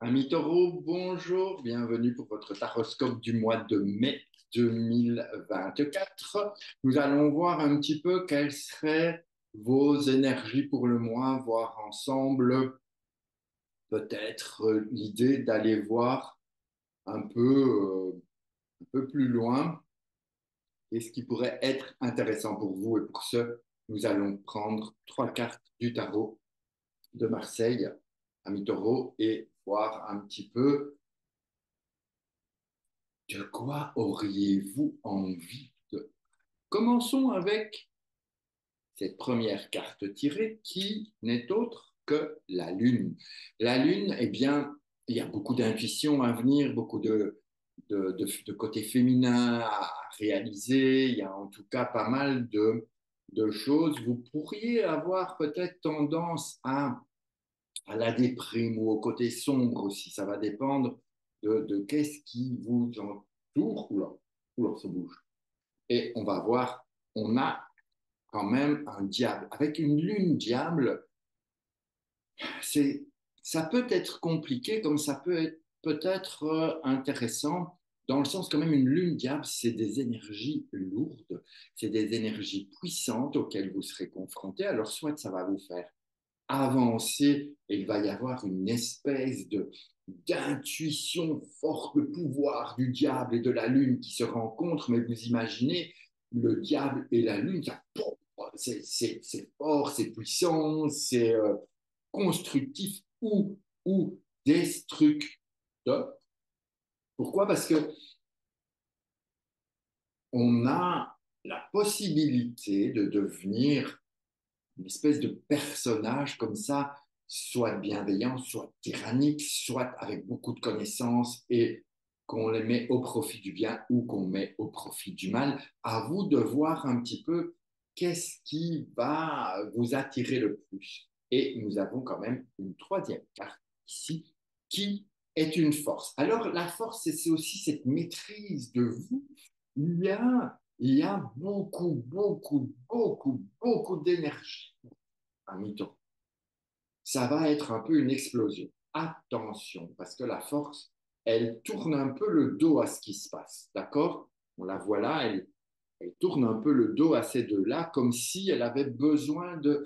Ami Taureau, bonjour, bienvenue pour votre taroscope du mois de mai 2024. Nous allons voir un petit peu quelles seraient vos énergies pour le mois, voir ensemble peut-être l'idée d'aller voir un peu plus loin et ce qui pourrait être intéressant pour vous. Et pour ce, nous allons prendre trois cartes du tarot de Marseille, ami Taureau, et voir un petit peu de quoi auriez-vous envie de... Commençons avec cette première carte tirée qui n'est autre que la Lune. La Lune, eh bien, il y a beaucoup d'intuition à venir, beaucoup de côté féminin à réaliser. Il y a en tout cas pas mal de choses. Vous pourriez avoir peut-être tendance à la déprime ou au côté sombre aussi. Ça va dépendre de qu'est-ce qui vous entoure. Oula, ça bouge. Et on va voir, on a quand même un diable. Avec une lune diable, c'est, ça peut être compliqué comme ça peut être peut-être intéressant dans le sens quand même une lune diable, c'est des énergies lourdes, c'est des énergies puissantes auxquelles vous serez confrontés. Alors soit ça va vous faire avancer et il va y avoir une espèce de d'intuition forte, le pouvoir du diable et de la lune qui se rencontrent, mais vous imaginez le diable et la lune, c'est fort, c'est puissant, c'est constructif ou destructeur. Pourquoi? Parce que on a la possibilité de devenir une espèce de personnage comme ça, soit bienveillant, soit tyrannique, soit avec beaucoup de connaissances et qu'on les met au profit du bien ou qu'on met au profit du mal. À vous de voir un petit peu qu'est-ce qui va vous attirer le plus. Et nous avons quand même une troisième carte ici qui est une force. Alors la force, c'est aussi cette maîtrise de vous. Il y a beaucoup d'énergie à mi-temps. Ça va être un peu une explosion. Attention, parce que la force, elle tourne un peu le dos à ce qui se passe. D'accord? On la voit là, elle tourne un peu le dos à ces deux-là, comme si elle avait besoin de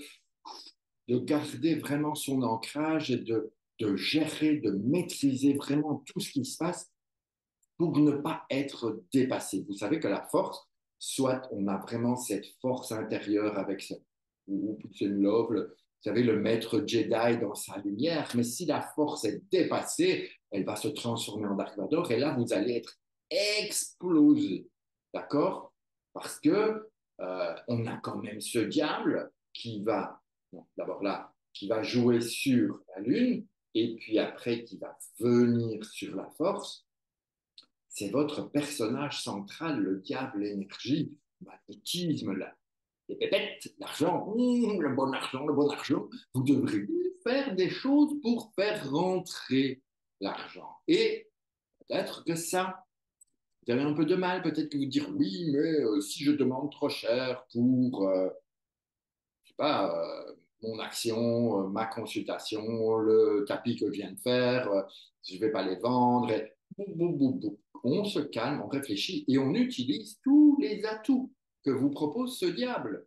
garder vraiment son ancrage et de gérer, de maîtriser vraiment tout ce qui se passe pour ne pas être dépassé. Vous savez que la force, soit on a vraiment cette force intérieure avec ce, ou Putin Love, vous savez, le maître Jedi dans sa lumière, mais si la force est dépassée, elle va se transformer en Dark Vador et là, vous allez être explosé. D'accord? Parce que on a quand même ce diable qui va, bon, d'abord là, qui va jouer sur la Lune et puis après qui va venir sur la force. C'est votre personnage central, le diable, l'énergie, le magnétisme, les pépettes, l'argent, le bon argent, le bon argent. Vous devrez faire des choses pour faire rentrer l'argent. Et peut-être que ça, vous avez un peu de mal, peut-être que vous dire oui, mais si je demande trop cher pour, je sais pas, mon action, ma consultation, le tapis que je viens de faire, je ne vais pas les vendre. Et on se calme, on réfléchit et on utilise tous les atouts que vous propose ce diable.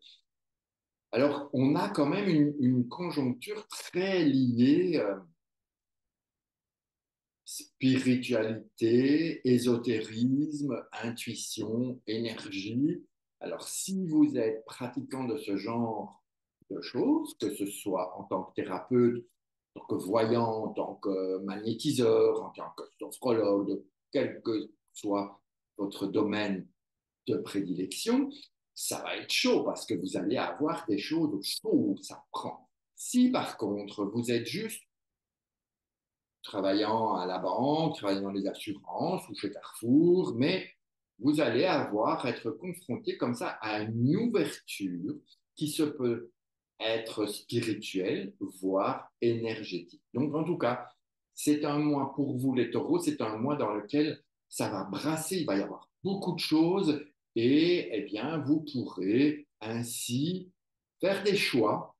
Alors, on a quand même une conjoncture très liée spiritualité, ésotérisme, intuition, énergie. Alors, si vous êtes pratiquant de ce genre de choses, que ce soit en tant que thérapeute, en tant que voyant, en tant que magnétiseur, en tant que sophrologue, quel que soit votre domaine de prédilection, ça va être chaud parce que vous allez avoir des choses chaudes, ça prend. Si par contre, vous êtes juste travaillant à la banque, travaillant dans les assurances ou chez Carrefour, mais vous allez être confronté comme ça à une ouverture qui se peut être spirituelle, voire énergétique. Donc, en tout cas, c'est un mois pour vous, les taureaux, c'est un mois dans lequel ça va brasser, il va y avoir beaucoup de choses et, eh bien, vous pourrez ainsi faire des choix,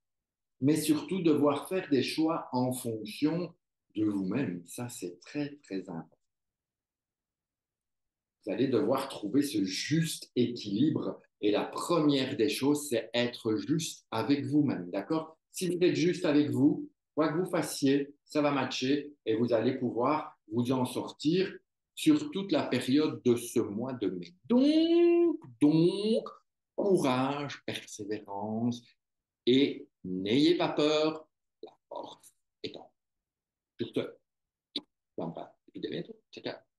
mais surtout devoir faire des choix en fonction de vous-même. Ça, c'est très, très important. Vous allez devoir trouver ce juste équilibre. Et la première des choses, c'est être juste avec vous-même. D'accord? Si vous êtes juste avec vous, quoi que vous fassiez, ça va matcher et vous allez pouvoir vous en sortir sur toute la période de ce mois de mai. Donc, courage, persévérance et n'ayez pas peur. La force est en. Sur ce, on va. À bientôt. Ciao, ciao.